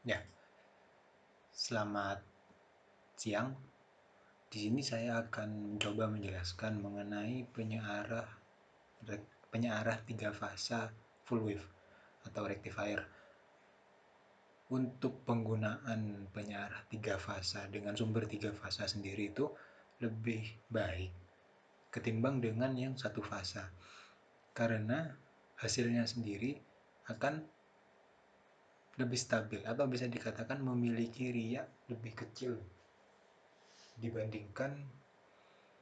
Ya, selamat siang. Di sini saya akan mencoba menjelaskan mengenai penyearah tiga fasa full wave atau rectifier. Untuk penggunaan penyearah tiga fasa dengan sumber tiga fasa sendiri itu lebih baik ketimbang dengan yang satu fasa, karena hasilnya sendiri akan lebih stabil atau bisa dikatakan memiliki riak lebih kecil dibandingkan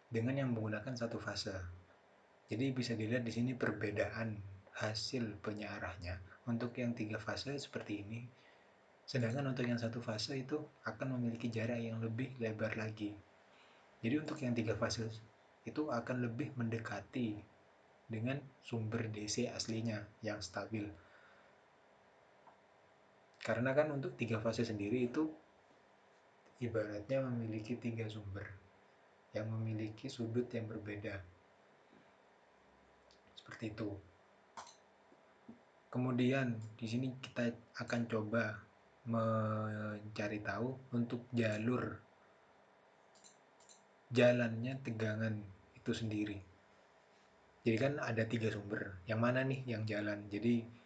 dengan yang menggunakan satu fase. Jadi bisa dilihat di sini perbedaan hasil penyearahnya. Untuk yang tiga fase seperti ini, sedangkan untuk yang satu fase itu akan memiliki jarak yang lebih lebar lagi. Jadi untuk yang tiga fase itu akan lebih mendekati dengan sumber DC aslinya yang stabil. Karena kan untuk tiga fase sendiri itu ibaratnya memiliki tiga sumber yang memiliki sudut yang berbeda. Seperti itu. Kemudian di sini kita akan coba mencari tahu untuk jalannya tegangan itu sendiri. Jadi kan ada tiga sumber. Yang mana nih yang jalan? Jadi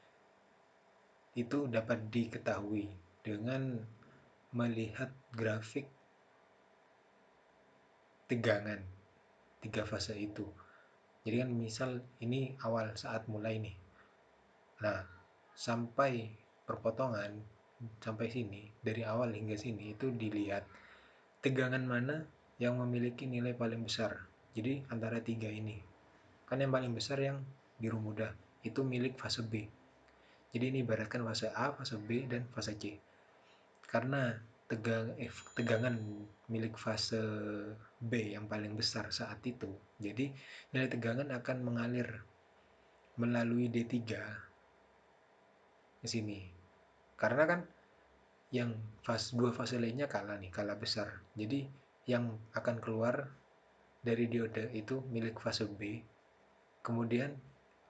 itu dapat diketahui dengan melihat grafik tegangan tiga fase itu. Jadi kan misal ini awal saat mulai nih. Nah, sampai perpotongan sampai sini, dari awal hingga sini itu dilihat tegangan mana yang memiliki nilai paling besar. Jadi antara tiga ini, kan yang paling besar yang biru muda itu milik fase B. Jadi ini ibaratkan fase A, fase B, dan fase C. Karena tegangan milik fase B yang paling besar saat itu, jadi nilai tegangan akan mengalir melalui D3 ke sini. Karena kan yang dua fase lainnya kalah besar. Jadi yang akan keluar dari diode itu milik fase B. Kemudian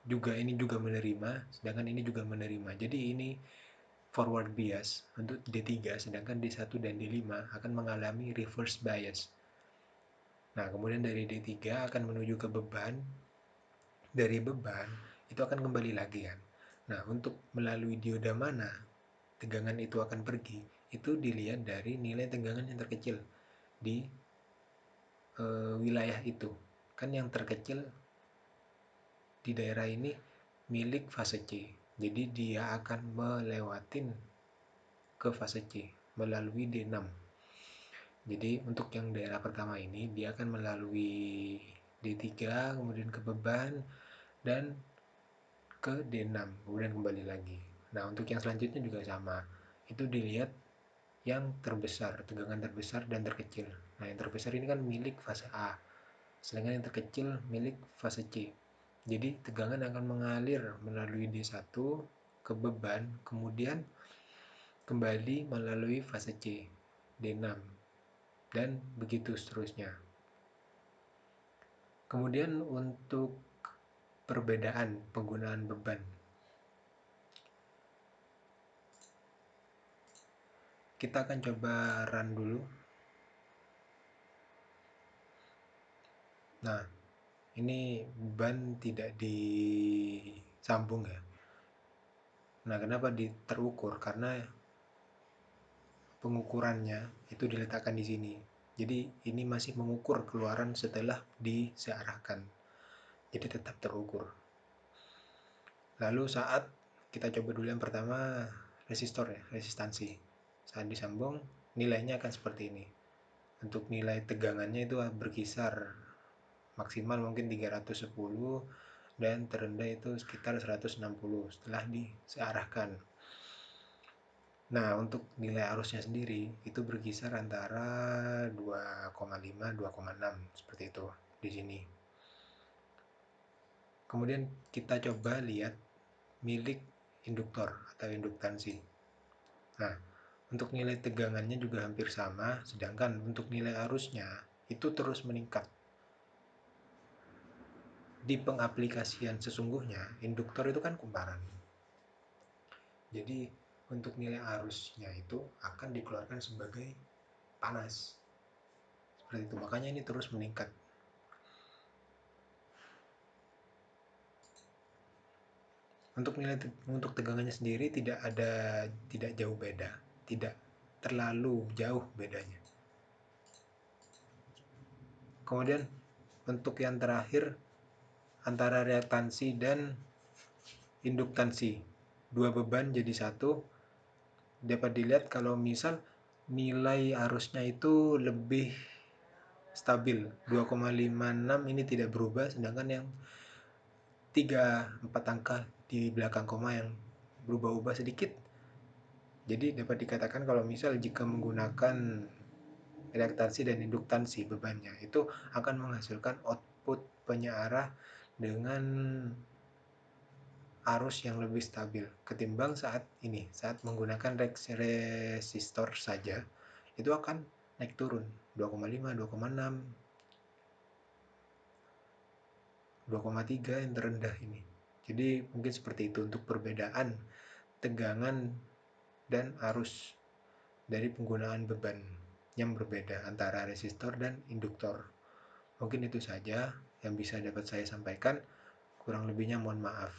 ini juga menerima, sedangkan ini juga menerima. Jadi ini forward bias untuk D3, sedangkan D1 dan D5 akan mengalami reverse bias. Nah, kemudian dari D3 akan menuju ke beban. Dari beban itu akan kembali lagi kan. Nah, untuk melalui dioda mana tegangan itu akan pergi, itu dilihat dari nilai tegangan yang terkecil di wilayah itu. Kan yang terkecil di daerah ini milik fase C. Jadi dia akan melewatin ke fase C melalui D6. Jadi untuk yang daerah pertama ini dia akan melalui D3, kemudian ke beban, dan ke D6, kemudian kembali lagi. Nah, untuk yang selanjutnya juga sama. Itu dilihat yang terbesar, tegangan terbesar dan terkecil. Nah, yang terbesar ini kan milik fase A, sedangkan yang terkecil milik fase C. Jadi tegangan akan mengalir melalui D1 ke beban, kemudian kembali melalui fase C, D6, dan begitu seterusnya. Kemudian untuk perbedaan penggunaan beban, kita akan coba run dulu. Nah, ini beban tidak disambung ya. Nah, kenapa terukur? Karena pengukurannya itu diletakkan di sini. Jadi ini masih mengukur keluaran setelah disearahkan. Jadi tetap terukur. Lalu saat kita coba dulu yang pertama resistor ya, resistansi. Saat disambung nilainya akan seperti ini. Untuk nilai tegangannya itu berkisar maksimal mungkin 310 dan terendah itu sekitar 160 setelah disearahkan. Nah, untuk nilai arusnya sendiri itu berkisar antara 2,5-2,6 seperti itu di sini. Kemudian kita coba lihat milik induktor atau induktansi. Nah, untuk nilai tegangannya juga hampir sama, sedangkan untuk nilai arusnya itu terus meningkat. Di pengaplikasian sesungguhnya, induktor itu kan kumparan. Jadi untuk nilai arusnya itu akan dikeluarkan sebagai panas. Seperti itu, makanya ini terus meningkat. Untuk tegangannya sendiri tidak jauh beda, tidak terlalu jauh bedanya. Kemudian untuk yang terakhir, antara reaktansi dan induktansi, dua beban jadi satu. Dapat dilihat kalau misal nilai arusnya itu lebih stabil, 2,56 ini tidak berubah, sedangkan yang 3-4 angka di belakang koma yang berubah-ubah sedikit. Jadi dapat dikatakan kalau misal jika menggunakan reaktansi dan induktansi bebannya itu akan menghasilkan output penyearah dengan arus yang lebih stabil ketimbang saat menggunakan resistor saja, itu akan naik turun 2,5, 2,6, 2,3 yang terendah ini. Jadi mungkin seperti itu untuk perbedaan tegangan dan arus dari penggunaan beban yang berbeda antara resistor dan induktor. Mungkin itu saja yang bisa dapat saya sampaikan. Kurang lebihnya mohon maaf.